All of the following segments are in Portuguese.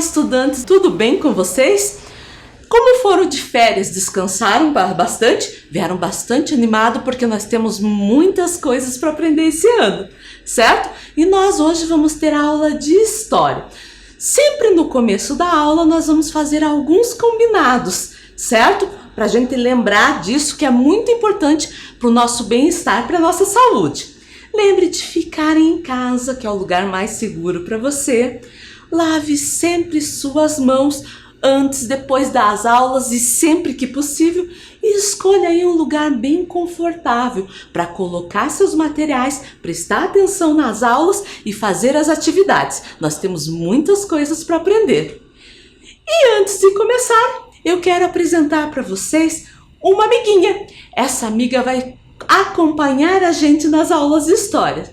estudantes, tudo bem com vocês? Como foram de férias? Descansaram bastante? Vieram bastante animados porque nós temos muitas coisas para aprender esse ano, certo? E nós hoje vamos ter aula de história. Sempre no começo da aula nós vamos fazer alguns combinados, certo? Para a gente lembrar disso que é muito importante para o nosso bem-estar, para a nossa saúde. Lembre de ficar em casa, que é o lugar mais seguro para você. Lave sempre suas mãos antes, depois das aulas e sempre que possível. E escolha aí um lugar bem confortável para colocar seus materiais, prestar atenção nas aulas e fazer as atividades. Nós temos muitas coisas para aprender. E antes de começar, eu quero apresentar para vocês uma amiguinha. Essa amiga vai acompanhar a gente nas aulas de história.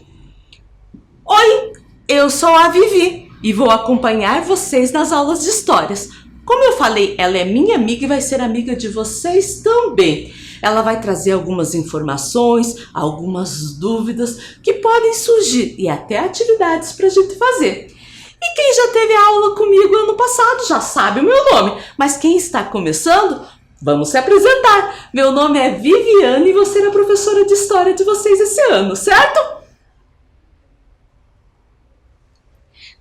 Oi, eu sou a Vivi e vou acompanhar vocês nas aulas de histórias. Como eu falei, ela é minha amiga e vai ser amiga de vocês também. Ela vai trazer algumas informações, algumas dúvidas que podem surgir e até atividades para a gente fazer. E quem já teve aula comigo ano passado já sabe o meu nome, mas quem está começando, vamos se apresentar. Meu nome é Viviane e vou ser a professora de história de vocês esse ano, certo?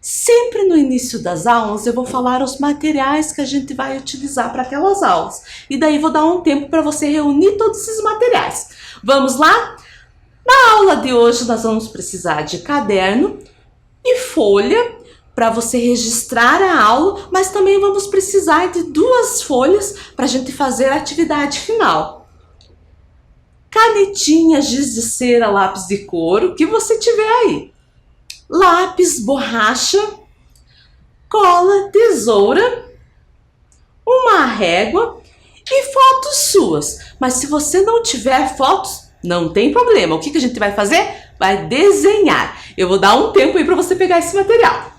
Sempre no início das aulas eu vou falar os materiais que a gente vai utilizar para aquelas aulas. E daí vou dar um tempo para você reunir todos esses materiais. Vamos lá? Na aula de hoje nós vamos precisar de caderno e folha para você registrar a aula, mas também vamos precisar de 2 folhas para a gente fazer a atividade final. Canetinha, giz de cera, lápis de cor, o que você tiver aí. Lápis, borracha, cola, tesoura, uma régua e fotos suas. Mas se você não tiver fotos, não tem problema. O que a gente vai fazer? Vai desenhar. Eu vou dar um tempo aí para você pegar esse material.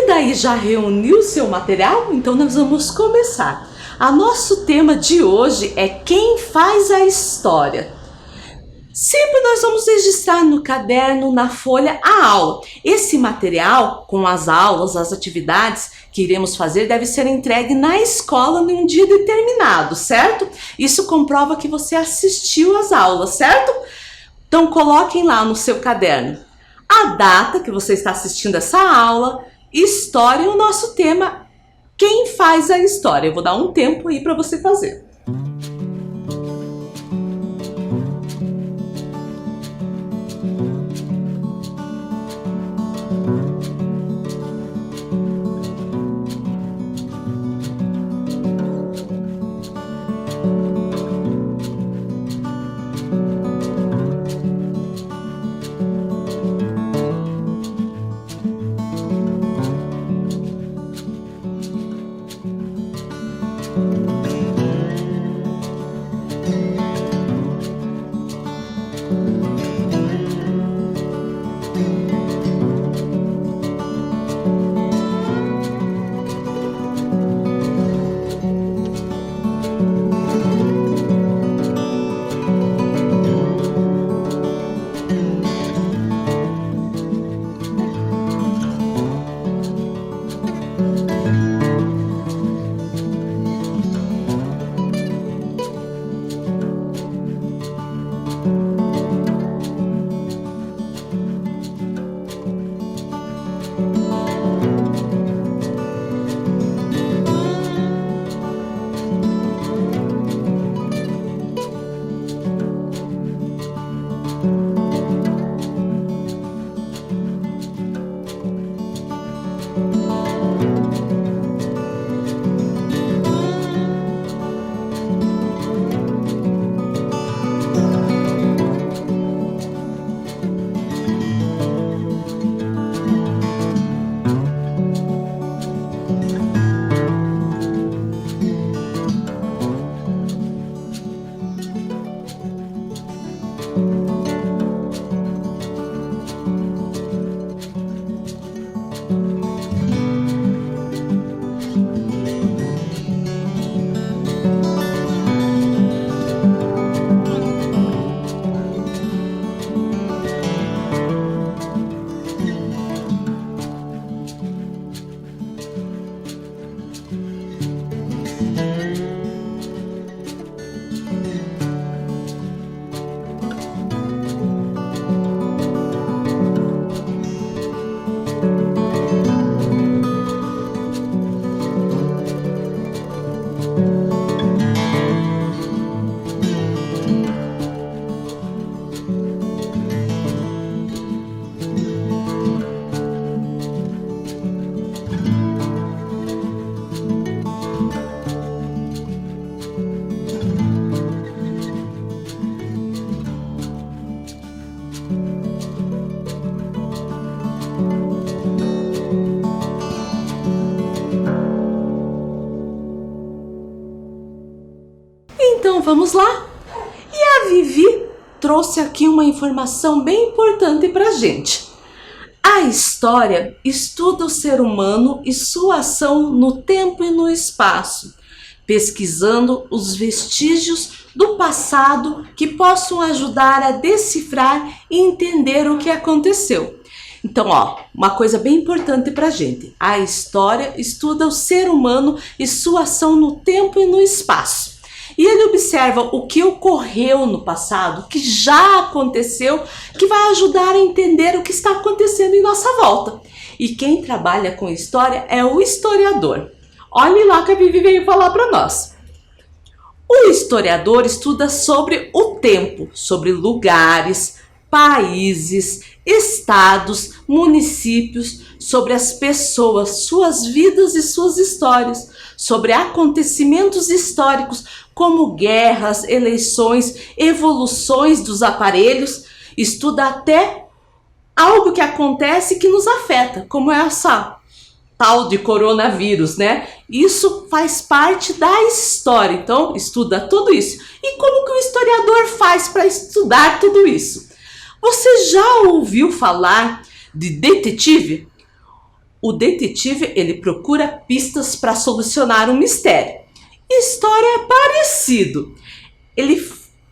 Daí já reuniu seu material? Então nós vamos começar. O nosso tema de hoje é quem faz a história. Sempre nós vamos registrar no caderno, na folha, a aula. Esse material com as aulas, as atividades que iremos fazer deve ser entregue na escola num dia determinado, certo? Isso comprova que você assistiu às aulas, certo? Então coloquem lá no seu caderno a data que você está assistindo essa aula, história, o nosso tema, quem faz a história. Eu vou dar um tempo aí para você fazer. vamos lá? E a Vivi trouxe aqui uma informação bem importante para a gente. A história estuda o ser humano e sua ação no tempo e no espaço, pesquisando os vestígios do passado que possam ajudar a decifrar e entender o que aconteceu. Então, uma coisa bem importante para a gente. A história estuda o ser humano e sua ação no tempo e no espaço. E ele observa o que ocorreu no passado, o que já aconteceu, que vai ajudar a entender o que está acontecendo em nossa volta. E quem trabalha com história é o historiador. Olhe lá que a Vivi veio falar para nós. O historiador estuda sobre o tempo, sobre lugares, países, estados, municípios, sobre as pessoas, suas vidas e suas histórias, sobre acontecimentos históricos como guerras, eleições, evoluções dos aparelhos, estuda até algo que acontece que nos afeta, como essa tal de coronavírus, né? Isso faz parte da história, então estuda tudo isso. E como que o historiador faz para estudar tudo isso? Você já ouviu falar de detetive? O detetive, ele procura pistas para solucionar um mistério. História é parecido. Ele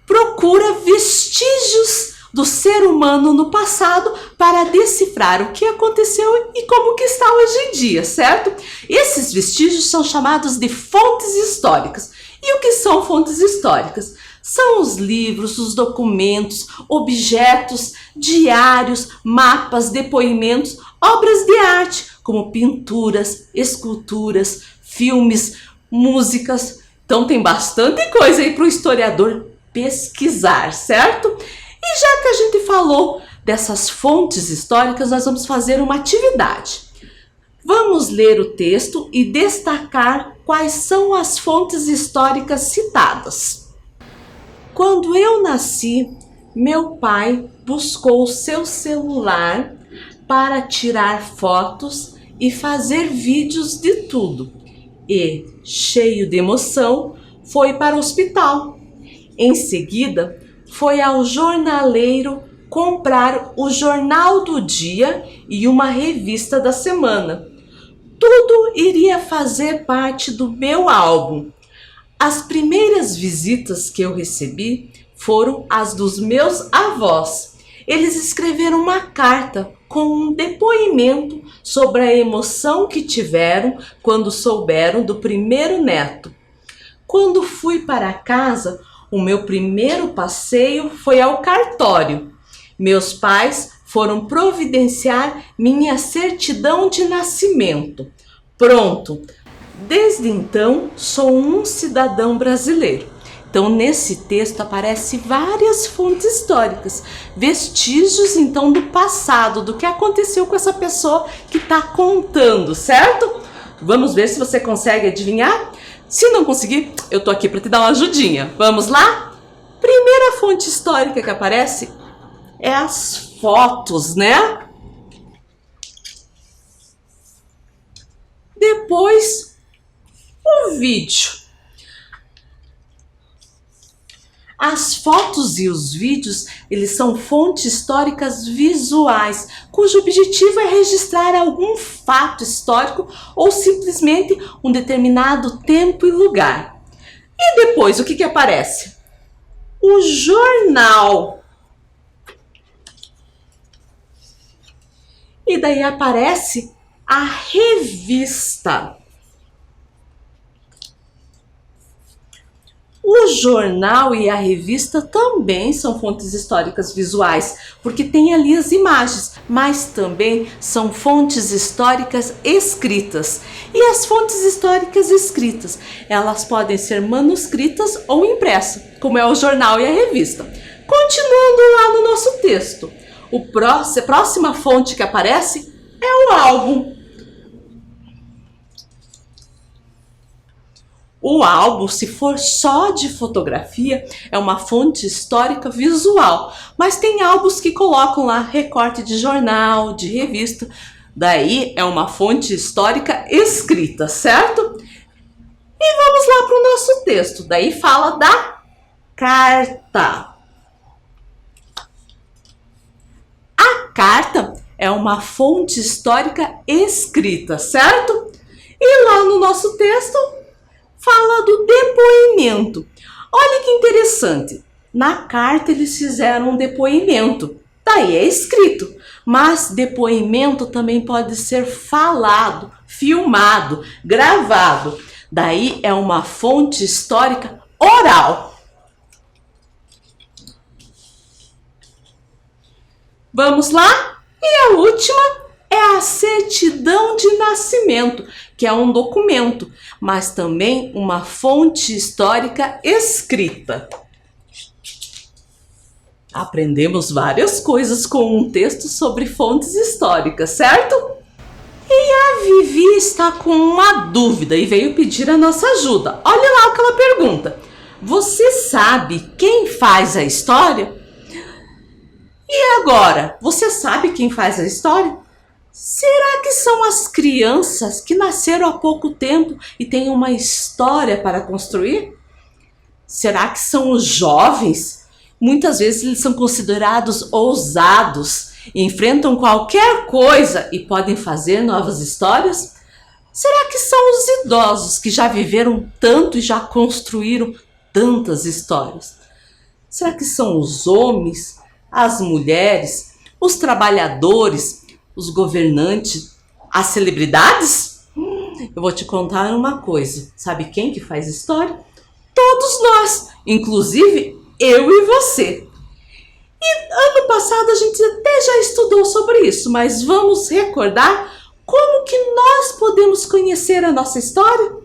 procura vestígios do ser humano no passado para decifrar o que aconteceu e como que está hoje em dia, certo? Esses vestígios são chamados de fontes históricas. E o que são fontes históricas? São os livros, os documentos, objetos, diários, mapas, depoimentos, obras de arte, como pinturas, esculturas, filmes, músicas. Então tem bastante coisa aí para o historiador pesquisar, certo? E já que a gente falou dessas fontes históricas, nós vamos fazer uma atividade. Vamos ler o texto e destacar quais são as fontes históricas citadas. Quando eu nasci, meu pai buscou seu celular para tirar fotos e fazer vídeos de tudo. E, cheio de emoção, foi para o hospital. Em seguida, foi ao jornaleiro comprar o jornal do dia e uma revista da semana. Tudo iria fazer parte do meu álbum. As primeiras visitas que eu recebi foram as dos meus avós. Eles escreveram uma carta com um depoimento sobre a emoção que tiveram quando souberam do primeiro neto. Quando fui para casa, o meu primeiro passeio foi ao cartório. Meus pais foram providenciar minha certidão de nascimento. Pronto! Desde então, sou um cidadão brasileiro. Então, nesse texto aparecem várias fontes históricas, vestígios, então, do passado, do que aconteceu com essa pessoa que está contando, certo? Vamos ver se você consegue adivinhar? Se não conseguir, eu tô aqui para te dar uma ajudinha. Vamos lá? Primeira fonte histórica que aparece é as fotos, né? Depois, o vídeo. As fotos e os vídeos, eles são fontes históricas visuais, cujo objetivo é registrar algum fato histórico ou simplesmente um determinado tempo e lugar. E depois, o que aparece? O jornal. E daí aparece a revista. O jornal e a revista também são fontes históricas visuais, porque tem ali as imagens, mas também são fontes históricas escritas. E as fontes históricas escritas, elas podem ser manuscritas ou impressas, como é o jornal e a revista. Continuando lá no nosso texto, a próxima fonte que aparece é o álbum. O álbum, se for só de fotografia, é uma fonte histórica visual, mas tem álbuns que colocam lá recorte de jornal, de revista, daí é uma fonte histórica escrita, certo? E vamos lá para o nosso texto, daí fala da carta. A carta é uma fonte histórica escrita, certo? E lá no nosso texto fala do depoimento. Olha que interessante. Na carta eles fizeram um depoimento. Daí é escrito. Mas depoimento também pode ser falado, filmado, gravado. Daí é uma fonte histórica oral. Vamos lá? E a última é a certidão de nascimento, que é um documento, mas também uma fonte histórica escrita. Aprendemos várias coisas com um texto sobre fontes históricas, certo? E a Vivi está com uma dúvida e veio pedir a nossa ajuda. Olha lá o que ela pergunta. Você sabe quem faz a história? E agora, você sabe quem faz a história? Será que são as crianças que nasceram há pouco tempo e têm uma história para construir? Será que são os jovens? Muitas vezes eles são considerados ousados, enfrentam qualquer coisa e podem fazer novas histórias? Será que são os idosos que já viveram tanto e já construíram tantas histórias? Será que são os homens, as mulheres, os trabalhadores, os governantes, as celebridades? Eu vou te contar uma coisa. Sabe quem que faz história? Todos nós, inclusive eu e você. E ano passado a gente até já estudou sobre isso, mas vamos recordar como que nós podemos conhecer a nossa história?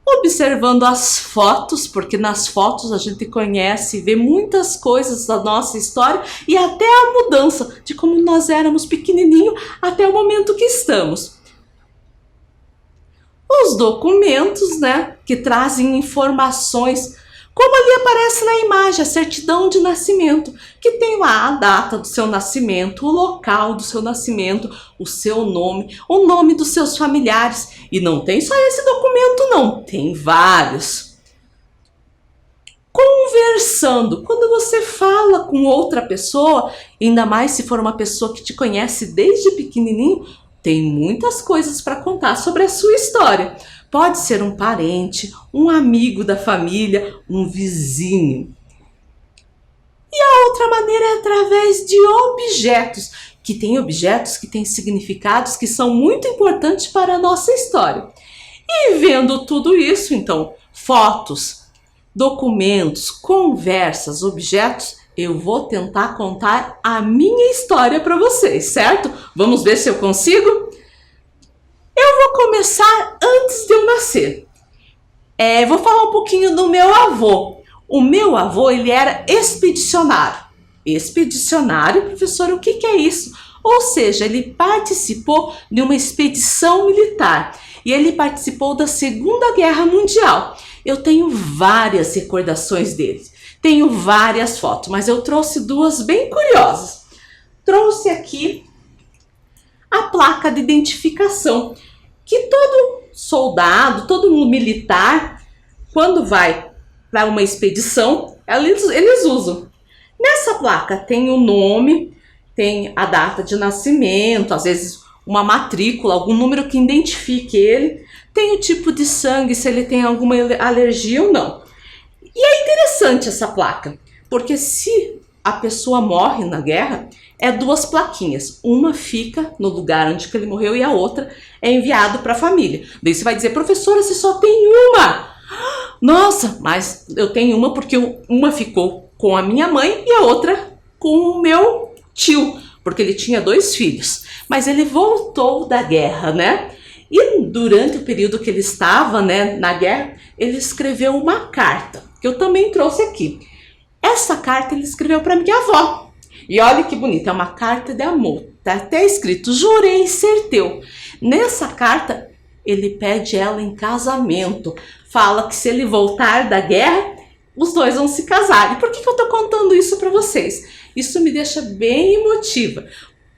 Observando as fotos, porque nas fotos a gente conhece e vê muitas coisas da nossa história e até a mudança de como nós éramos pequenininho até o momento que estamos. Os documentos, né, que trazem informações, como ali aparece na imagem, a certidão de nascimento, que tem lá a data do seu nascimento, o local do seu nascimento, o seu nome, o nome dos seus familiares. E não tem só esse documento não, tem vários. Conversando, quando você fala com outra pessoa, ainda mais se for uma pessoa que te conhece desde pequenininho, tem muitas coisas para contar sobre a sua história. Pode ser um parente, um amigo da família, um vizinho. E a outra maneira é através de objetos, que têm significados que são muito importantes para a nossa história. E vendo tudo isso, então, fotos, documentos, conversas, objetos, eu vou tentar contar a minha história para vocês, certo? Vamos ver se eu consigo? Eu vou começar antes de eu nascer. Vou falar um pouquinho do meu avô. O meu avô, ele era expedicionário. Expedicionário, professor, o que é isso? Ou seja, ele participou de uma expedição militar. E ele participou da Segunda Guerra Mundial. Eu tenho várias recordações dele. Tenho várias fotos, mas eu trouxe duas bem curiosas. Trouxe aqui a placa de identificação, que todo soldado, todo militar, quando vai para uma expedição, eles usam. Nessa placa tem o nome, tem a data de nascimento, às vezes uma matrícula, algum número que identifique ele, tem o tipo de sangue, se ele tem alguma alergia ou não. E é interessante essa placa, porque se a pessoa morre na guerra, é duas plaquinhas. Uma fica no lugar onde ele morreu e a outra é enviado para a família. Daí você vai dizer, professora, você só tem uma. Nossa, mas eu tenho uma porque uma ficou com a minha mãe e a outra com o meu tio, porque ele tinha 2 filhos. Mas ele voltou da guerra, né? E durante o período que ele estava, né, na guerra, ele escreveu uma carta, que eu também trouxe aqui. Essa carta ele escreveu para minha avó. E olha que bonita, é uma carta de amor. Tá até escrito, jurei ser teu. Nessa carta, ele pede ela em casamento. Fala que se ele voltar da guerra, os dois vão se casar. E por que eu tô contando isso para vocês? Isso me deixa bem emotiva.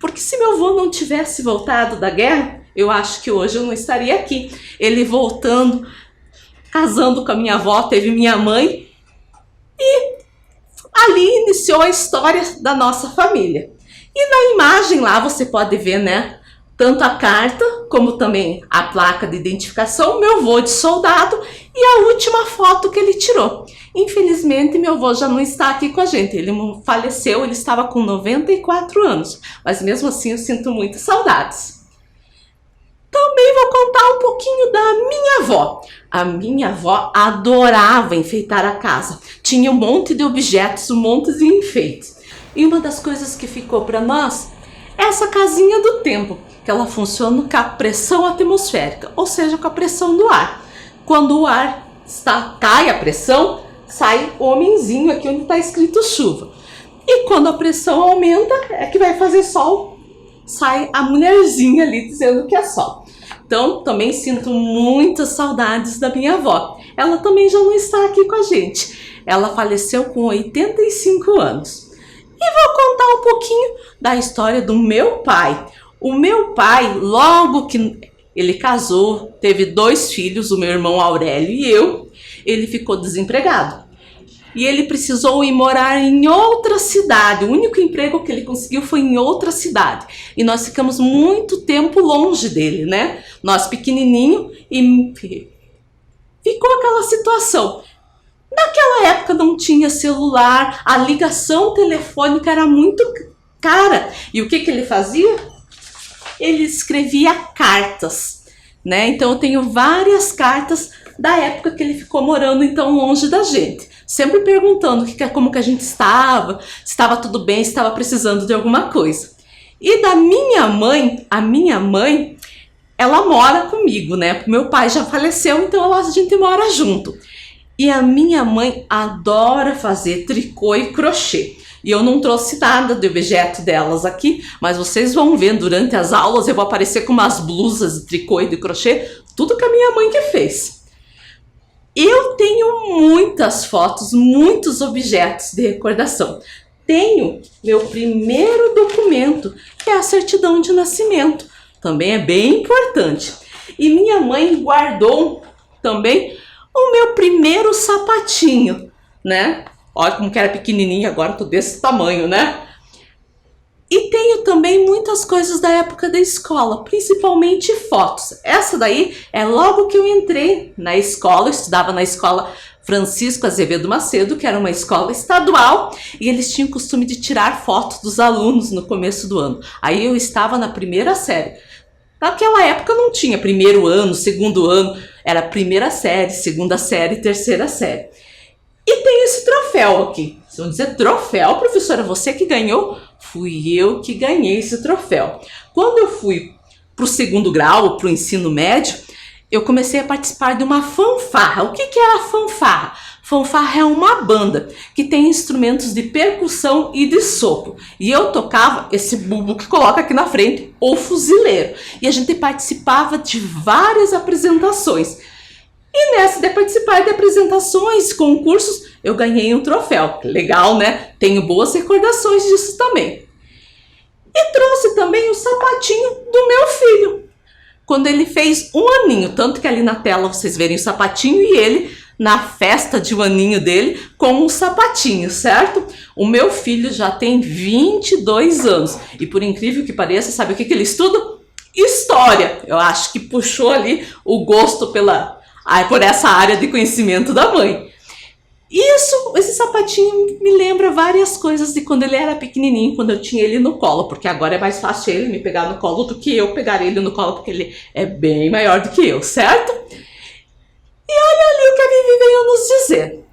Porque se meu avô não tivesse voltado da guerra, eu acho que hoje eu não estaria aqui. Ele voltando, casando com a minha avó, teve minha mãe. Ali iniciou a história da nossa família. E na imagem lá você pode ver, né? Tanto a carta, como também a placa de identificação, meu avô de soldado e a última foto que ele tirou. Infelizmente, meu avô já não está aqui com a gente. Ele faleceu, ele estava com 94 anos. Mas mesmo assim, eu sinto muitas saudades. Também vou contar um pouquinho da minha avó. A minha avó adorava enfeitar a casa. Tinha um monte de objetos, um monte de enfeites. E uma das coisas que ficou para nós é essa casinha do tempo, que ela funciona com a pressão atmosférica, ou seja, com a pressão do ar. Quando o ar cai a pressão, sai o homenzinho aqui onde está escrito chuva. E quando a pressão aumenta, é que vai fazer sol, sai a mulherzinha ali dizendo que é sol. Então, também sinto muitas saudades da minha avó. Ela também já não está aqui com a gente. Ela faleceu com 85 anos. E vou contar um pouquinho da história do meu pai. O meu pai, logo que ele casou, teve 2 filhos, o meu irmão Aurélio e eu, ele ficou desempregado. E ele precisou ir morar em outra cidade. O único emprego que ele conseguiu foi em outra cidade. E nós ficamos muito tempo longe dele, né? Nós pequenininho, e ficou aquela situação. Naquela época não tinha celular, a ligação telefônica era muito cara. E o que ele fazia? Ele escrevia cartas, né? Então eu tenho várias cartas da época que ele ficou morando então longe da gente. Sempre perguntando como que a gente estava, se estava tudo bem, se estava precisando de alguma coisa. E da minha mãe, a minha mãe, ela mora comigo, né? Meu pai já faleceu, então a gente mora junto. E a minha mãe adora fazer tricô e crochê. E eu não trouxe nada de objeto delas aqui, mas vocês vão ver durante as aulas, eu vou aparecer com umas blusas de tricô e de crochê, tudo que a minha mãe que fez. Eu tenho muitas fotos, muitos objetos de recordação. Tenho meu primeiro documento, que é a certidão de nascimento. Também é bem importante. E minha mãe guardou também o meu primeiro sapatinho, né? Olha como que era pequenininho, agora tô desse tamanho, né? E tenho também muitas coisas da época da escola, principalmente fotos. Essa daí é logo que eu entrei na escola, eu estudava na escola Francisco Azevedo Macedo, que era uma escola estadual, e eles tinham o costume de tirar fotos dos alunos no começo do ano. Aí eu estava na primeira série. Naquela época não tinha primeiro ano, segundo ano, era primeira série, segunda série, terceira série. E tem esse troféu aqui. Vocês vão dizer, troféu, professora, você que ganhou? Fui eu que ganhei esse troféu. Quando eu fui para o segundo grau, para o ensino médio, eu comecei a participar de uma fanfarra. O que é a fanfarra? Fanfarra é uma banda que tem instrumentos de percussão e de sopro. E eu tocava esse bulbo que coloca aqui na frente, o fuzileiro. E a gente participava de várias apresentações. E nessa de participar de apresentações, concursos, eu ganhei um troféu. Legal, né? Tenho boas recordações disso também. E trouxe também o sapatinho do meu filho. Quando ele fez 1 aninho, tanto que ali na tela vocês verem o sapatinho e ele na festa de 1 aninho dele com um sapatinho, certo? O meu filho já tem 22 anos. E por incrível que pareça, sabe o que ele estuda? História. Eu acho que puxou ali o gosto por essa área de conhecimento da mãe. Esse sapatinho me lembra várias coisas de quando ele era pequenininho, quando eu tinha ele no colo, porque agora é mais fácil ele me pegar no colo do que eu pegar ele no colo, porque ele é bem maior do que eu, certo? E olha ali o que a Vivi veio nos dizer.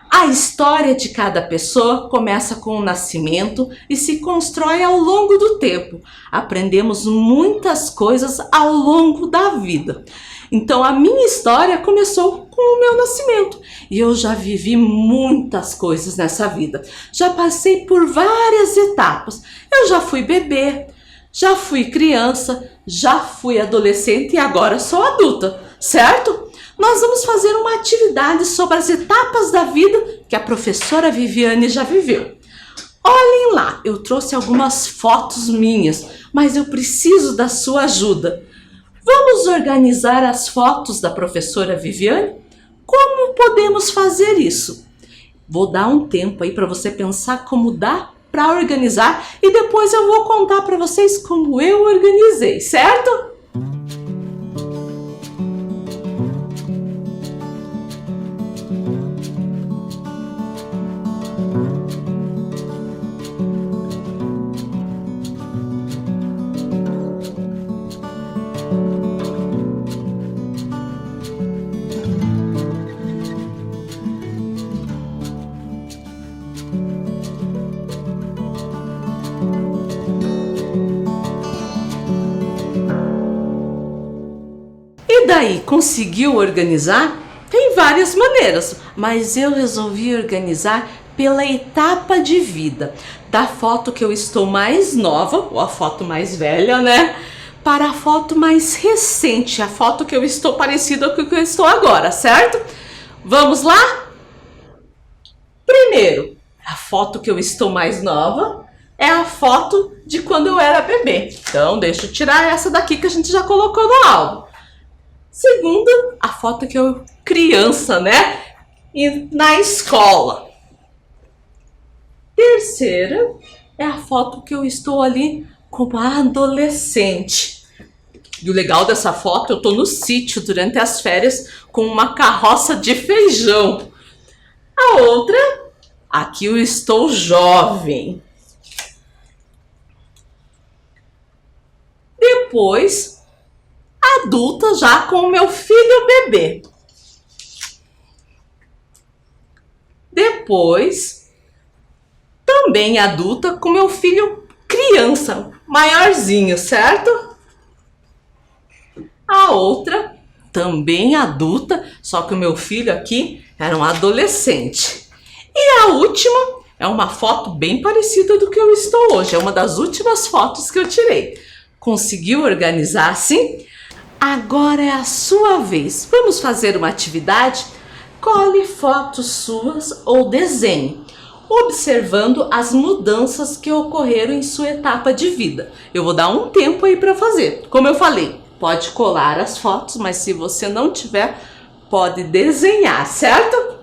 A história de cada pessoa começa com o nascimento e se constrói ao longo do tempo. Aprendemos muitas coisas ao longo da vida. Então a minha história começou com o meu nascimento e eu já vivi muitas coisas nessa vida. Já passei por várias etapas. Eu já fui bebê, já fui criança, já fui adolescente e agora sou adulta, certo? Nós vamos fazer uma atividade sobre as etapas da vida que a professora Viviane já viveu. Olhem lá, eu trouxe algumas fotos minhas, mas eu preciso da sua ajuda. Vamos organizar as fotos da professora Viviane? Como podemos fazer isso? Vou dar um tempo aí para você pensar como dá para organizar e depois eu vou contar para vocês como eu organizei, certo? E daí, conseguiu organizar? Tem várias maneiras, mas eu resolvi organizar pela etapa de vida, da foto que eu estou mais nova, ou a foto mais velha, né? Para a foto mais recente, a foto que eu estou parecida com o que eu estou agora, certo? Vamos lá? Primeiro, a foto que eu estou mais nova é a foto de quando eu era bebê. Então, deixa eu tirar essa daqui que a gente já colocou no álbum. Segunda, a foto que eu criança, né? E na escola. Terceira é a foto que eu estou ali como adolescente. E o legal dessa foto, eu tô no sítio durante as férias com uma carroça de feijão. A outra, aqui eu estou jovem. Depois, adulta já com o meu filho bebê. Depois, também adulta com meu filho criança, maiorzinho, certo? A outra, também adulta, só que o meu filho aqui era um adolescente. E a última é uma foto bem parecida do que eu estou hoje. É uma das últimas fotos que eu tirei. Conseguiu organizar assim? Agora é a sua vez. Vamos fazer uma atividade? Cole fotos suas ou desenhe, observando as mudanças que ocorreram em sua etapa de vida. Eu vou dar um tempo aí para fazer. Como eu falei, pode colar as fotos, mas se você não tiver, pode desenhar, certo?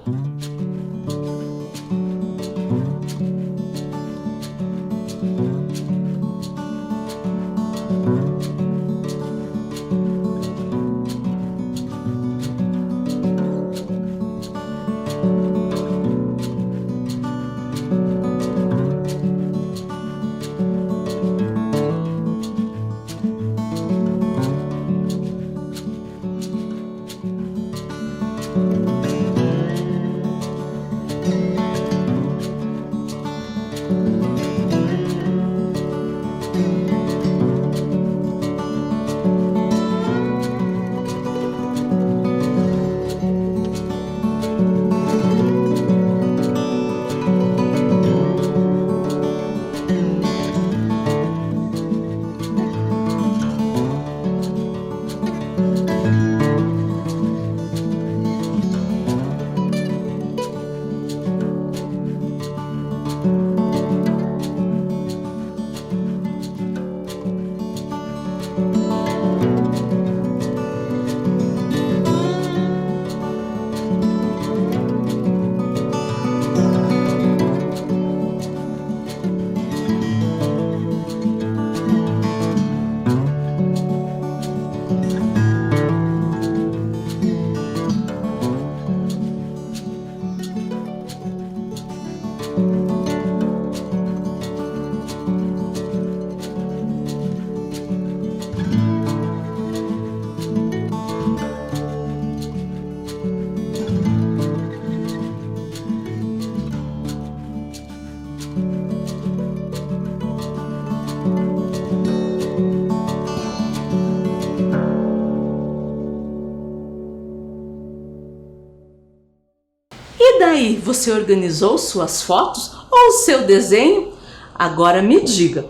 E daí, você organizou suas fotos ou seu desenho? Agora me diga,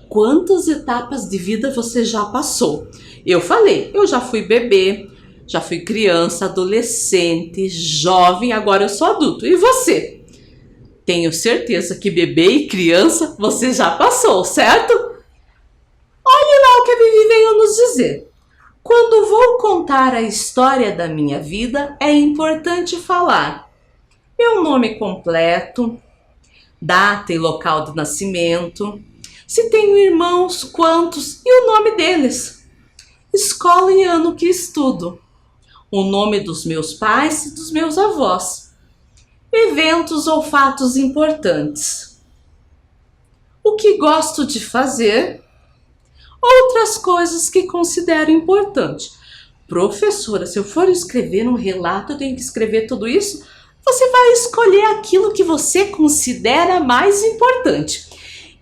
quantas etapas de vida você já passou? Eu falei, eu já fui bebê, já fui criança, adolescente, jovem, agora eu sou adulto. E você? Tenho certeza que bebê e criança você já passou, certo? Olhe lá o que a Vivi veio nos dizer. Quando vou contar a história da minha vida, é importante falar: meu nome completo, data e local de nascimento, se tenho irmãos, quantos e o nome deles, escola e ano que estudo, o nome dos meus pais e dos meus avós, eventos ou fatos importantes, o que gosto de fazer, outras coisas que considero importante. Professora, se eu for escrever um relato, eu tenho que escrever tudo isso? Você vai escolher aquilo que você considera mais importante.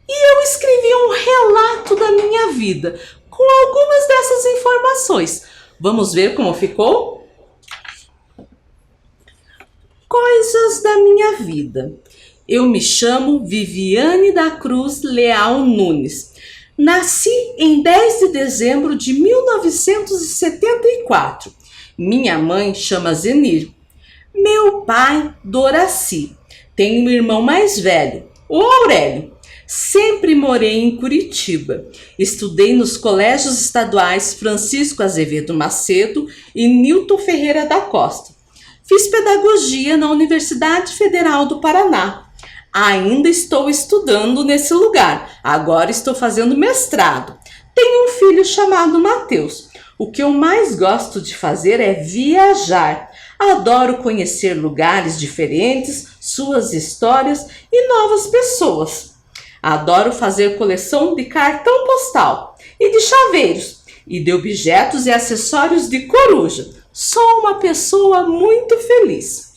E eu escrevi um relato da minha vida, com algumas dessas informações. Vamos ver como ficou? Coisas da minha vida. Eu me chamo Viviane da Cruz Leal Nunes. Nasci em 10 de dezembro de 1974. Minha mãe chama Zenir. Meu pai, Doraci. Tenho um irmão mais velho, o Aurélio. Sempre morei em Curitiba. Estudei nos colégios estaduais Francisco Azevedo Macedo e Nilton Ferreira da Costa. Fiz pedagogia na Universidade Federal do Paraná. Ainda estou estudando nesse lugar. Agora estou fazendo mestrado. Tenho um filho chamado Matheus. O que eu mais gosto de fazer é viajar. Adoro conhecer lugares diferentes, suas histórias e novas pessoas. Adoro fazer coleção de cartão postal e de chaveiros e de objetos e acessórios de coruja. Sou uma pessoa muito feliz.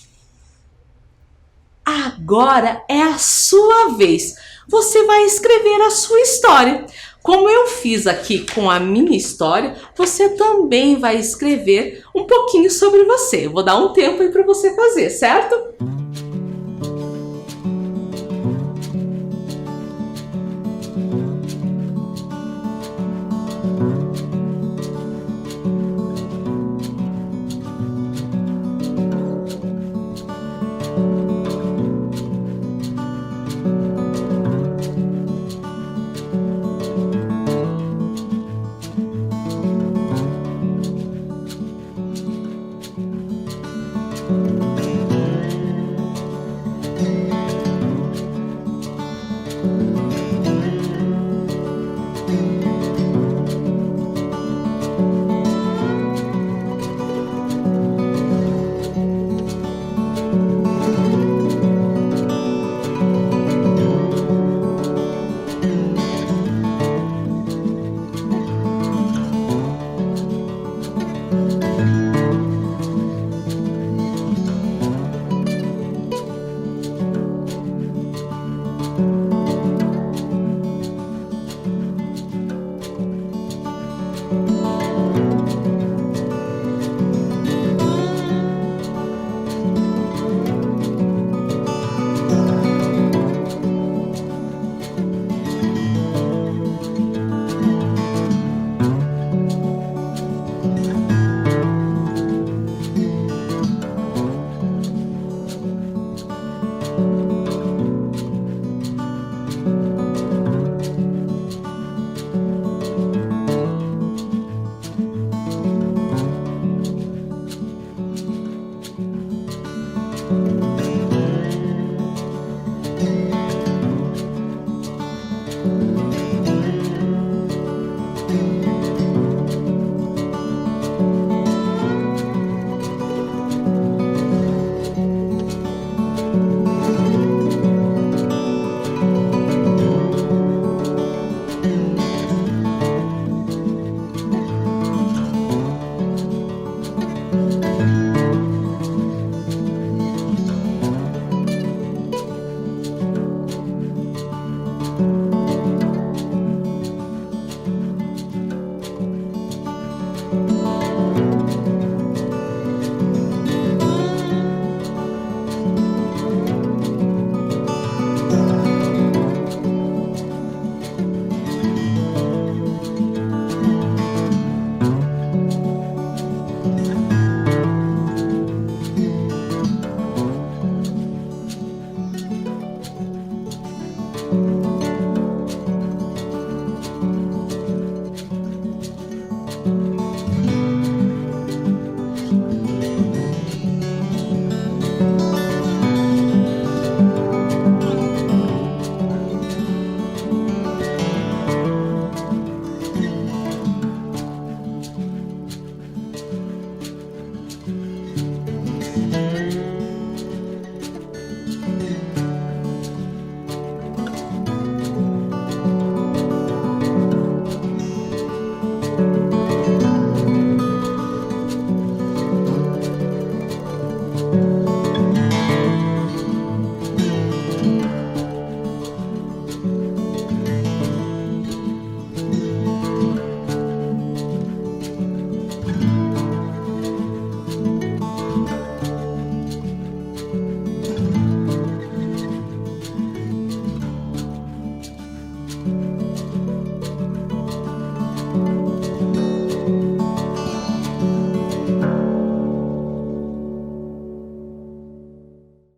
Agora é a sua vez. Você vai escrever a sua história. Como eu fiz aqui com a minha história, você também vai escrever um pouquinho sobre você. Eu vou dar um tempo aí para você fazer, certo?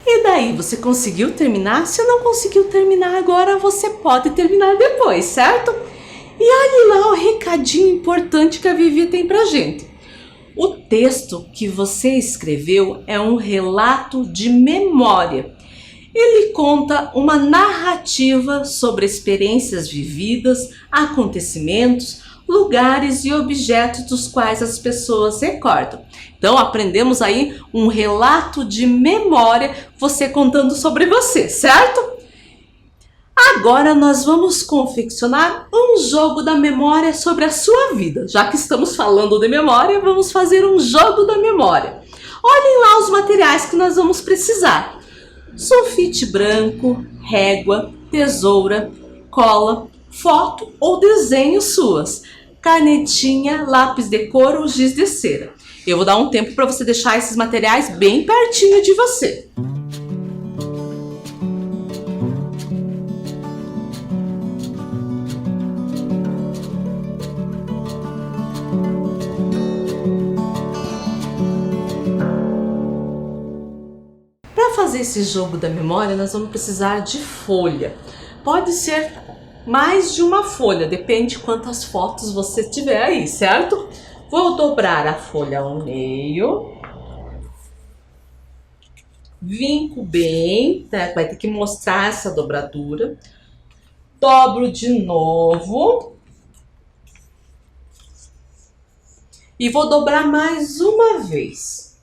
E daí, você conseguiu terminar? Se não conseguiu terminar agora, você pode terminar depois, certo? E olhe lá o recadinho importante que a Vivi tem pra gente. O texto que você escreveu é um relato de memória. Ele conta uma narrativa sobre experiências vividas, acontecimentos, lugares e objetos dos quais as pessoas recordam. Então aprendemos aí um relato de memória, você contando sobre você, certo? Agora nós vamos confeccionar um jogo da memória sobre a sua vida. Já que estamos falando de memória, vamos fazer um jogo da memória. Olhem lá os materiais que nós vamos precisar: sulfite branco, régua, tesoura, cola, foto ou desenho suas, canetinha, lápis de cor ou giz de cera. Eu vou dar um tempo para você deixar esses materiais bem pertinho de você. Para fazer esse jogo da memória, nós vamos precisar de folha. Pode ser mais de uma folha, depende de quantas fotos você tiver aí, certo? Vou dobrar a folha ao meio. Vinco bem, tá? Vai ter que mostrar essa dobradura. Dobro de novo. E vou dobrar mais uma vez.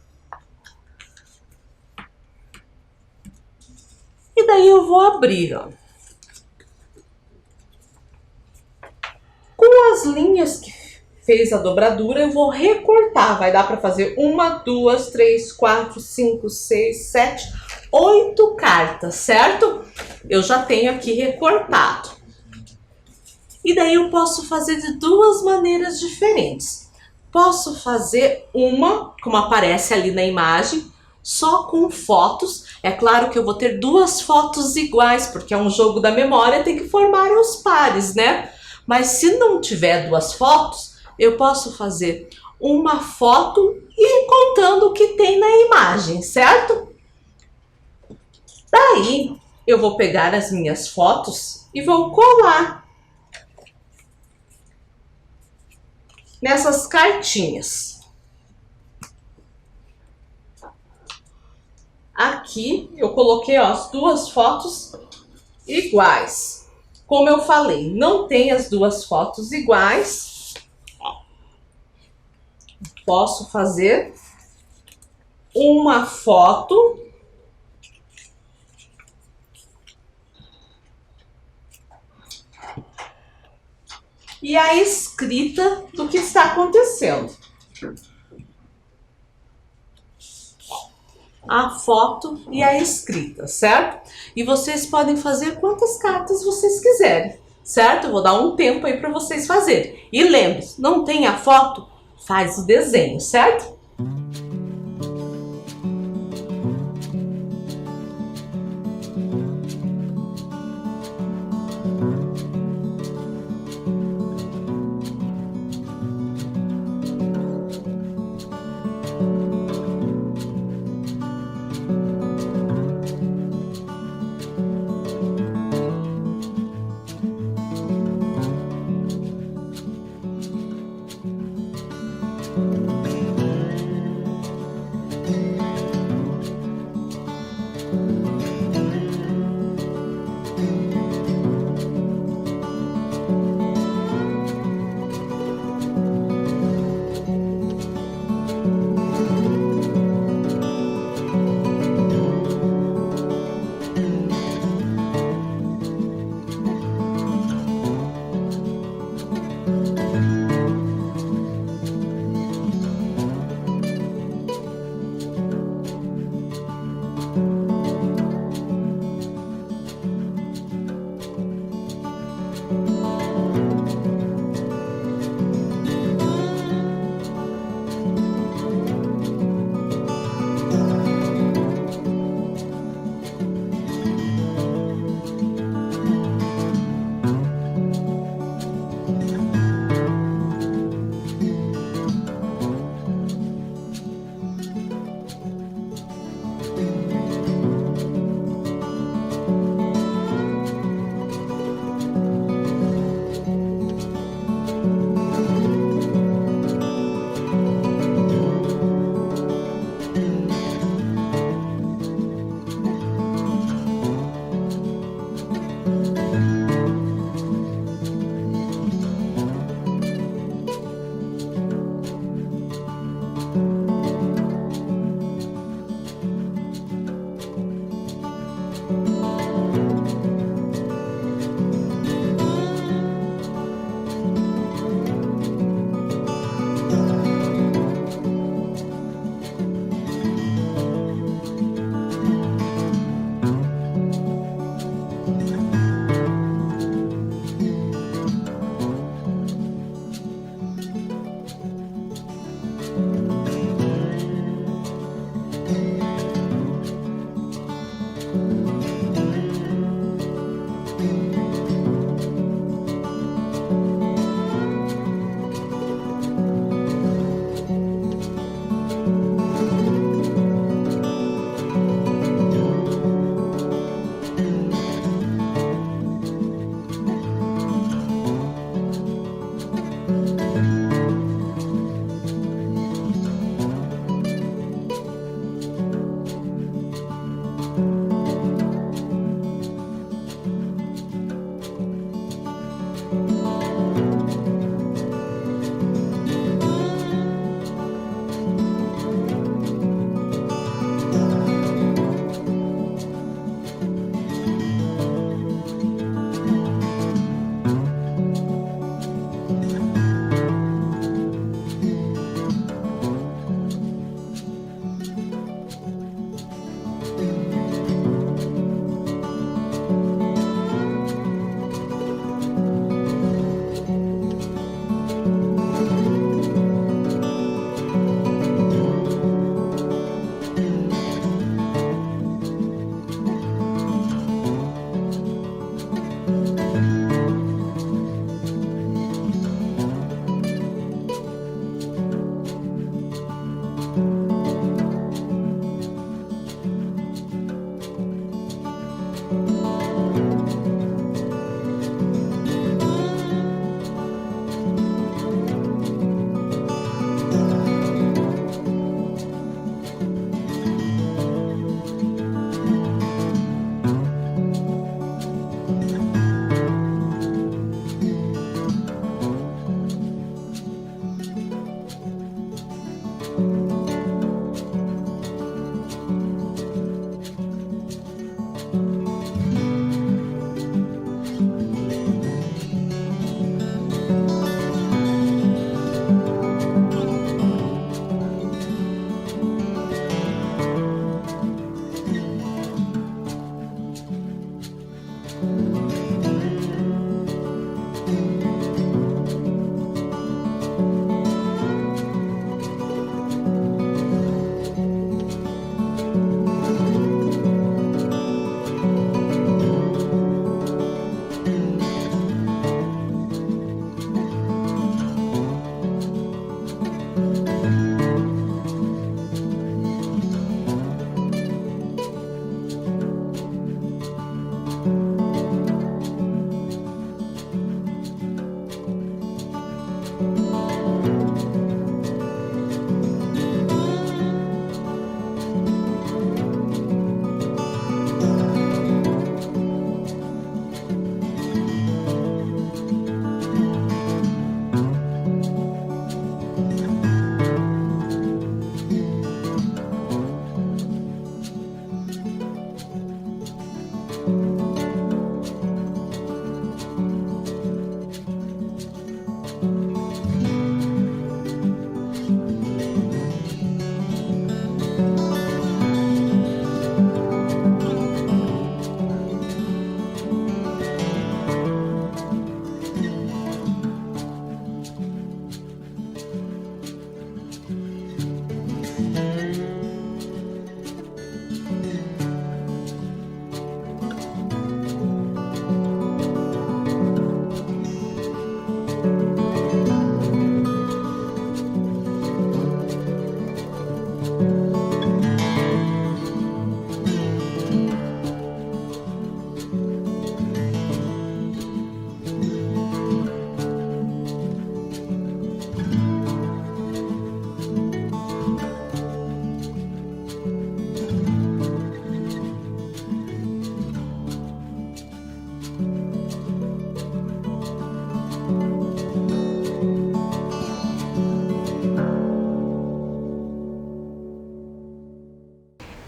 E daí eu vou abrir, ó. Com as linhas que fez a dobradura, eu vou recortar. Vai dar para fazer 1, 2, 3, 4, 5, 6, 7, 8 cartas, certo? Eu já tenho aqui recortado. E daí eu posso fazer de duas maneiras diferentes. Posso fazer uma, como aparece ali na imagem, só com fotos. É claro que eu vou ter duas fotos iguais, porque é um jogo da memória, tem que formar os pares, né? Mas se não tiver duas fotos, eu posso fazer uma foto e contando o que tem na imagem, certo? Daí, eu vou pegar as minhas fotos e vou colar nessas cartinhas. Aqui, eu coloquei, ó, as duas fotos iguais. Como eu falei, não tem as duas fotos iguais. Posso fazer uma foto e a escrita do que está acontecendo. A foto e a escrita, certo? E vocês podem fazer quantas cartas vocês quiserem, certo? Eu vou dar um tempo aí para vocês fazerem. E lembre-se, não tem a foto? Faz o desenho, certo?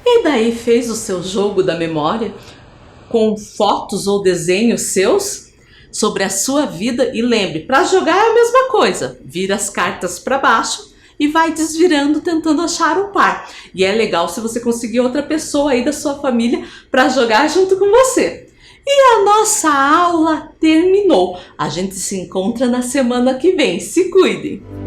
E daí fez o seu jogo da memória com fotos ou desenhos seus sobre a sua vida. E lembre, para jogar é a mesma coisa, vira as cartas para baixo e vai desvirando tentando achar um par. E é legal se você conseguir outra pessoa aí da sua família para jogar junto com você. E a nossa aula terminou. A gente se encontra na semana que vem. Se cuidem!